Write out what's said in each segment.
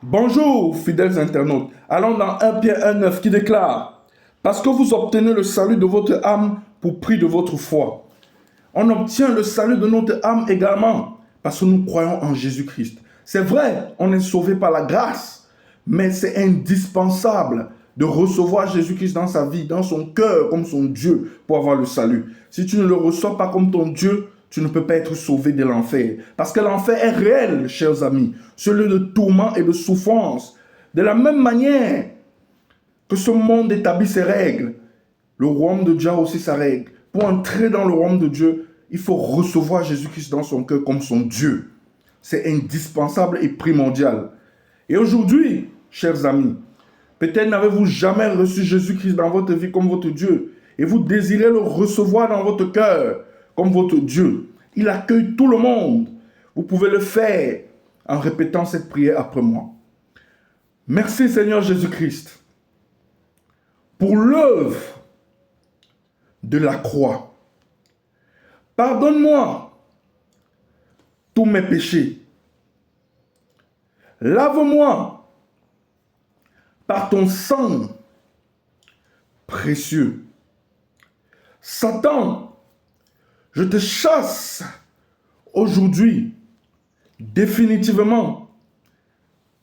Bonjour, fidèles internautes. Allons dans 1 Pierre 1,9 qui déclare: parce que vous obtenez le salut de votre âme pour prix de votre foi. On obtient le salut de notre âme également parce que nous croyons en Jésus-Christ. C'est vrai, on est sauvé par la grâce, mais c'est indispensable de recevoir Jésus-Christ dans sa vie, dans son cœur, comme son Dieu, pour avoir le salut. Si tu ne le reçois pas comme ton Dieu, tu ne peux pas être sauvé de l'enfer. Parce que l'enfer est réel, chers amis. Ce lieu de tourment et de souffrance. De la même manière que ce monde établit ses règles, le royaume de Dieu a aussi sa règle. Pour entrer dans le royaume de Dieu, il faut recevoir Jésus-Christ dans son cœur comme son Dieu. C'est indispensable et primordial. Et aujourd'hui, chers amis, peut-être n'avez-vous jamais reçu Jésus-Christ dans votre vie comme votre Dieu et vous désirez le recevoir dans votre cœur comme votre Dieu. Il accueille tout le monde. Vous pouvez le faire en répétant cette prière après moi. Merci Seigneur Jésus-Christ pour l'œuvre de la croix. Pardonne-moi tous mes péchés. Lave-moi par ton sang précieux. Satan, je te chasse aujourd'hui définitivement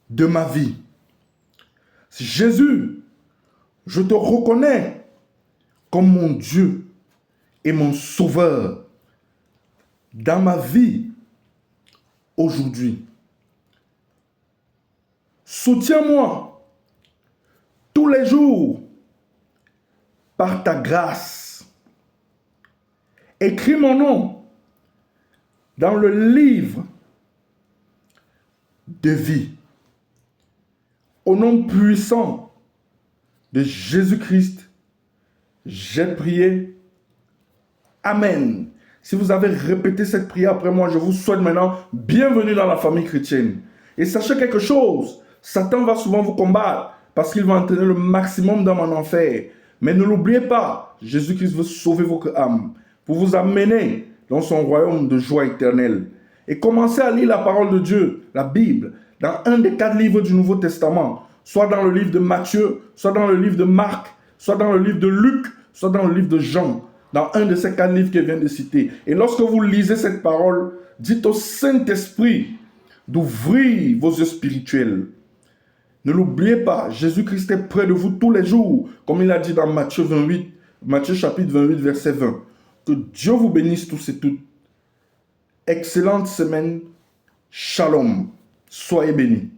de ma vie. Jésus, je te reconnais comme mon Dieu et mon Sauveur dans ma vie aujourd'hui. Soutiens-moi tous les jours par ta grâce. Écris mon nom dans le livre de vie. Au nom puissant de Jésus-Christ, j'ai prié. Amen. Si vous avez répété cette prière après moi, je vous souhaite maintenant bienvenue dans la famille chrétienne. Et sachez quelque chose, Satan va souvent vous combattre parce qu'il va entraîner le maximum dans mon enfer. Mais ne l'oubliez pas, Jésus-Christ veut sauver votre âme pour vous amener dans son royaume de joie éternelle. Et commencez à lire la parole de Dieu, la Bible, dans un des 4 livres du Nouveau Testament, soit dans le livre de Matthieu, soit dans le livre de Marc, soit dans le livre de Luc, soit dans le livre de Jean, dans un de ces 4 livres que je viens de citer. Et lorsque vous lisez cette parole, dites au Saint-Esprit d'ouvrir vos yeux spirituels. Ne l'oubliez pas, Jésus-Christ est près de vous tous les jours, comme il a dit dans Matthieu chapitre 28, verset 20. Que Dieu vous bénisse tous et toutes. Excellente semaine. Shalom. Soyez bénis.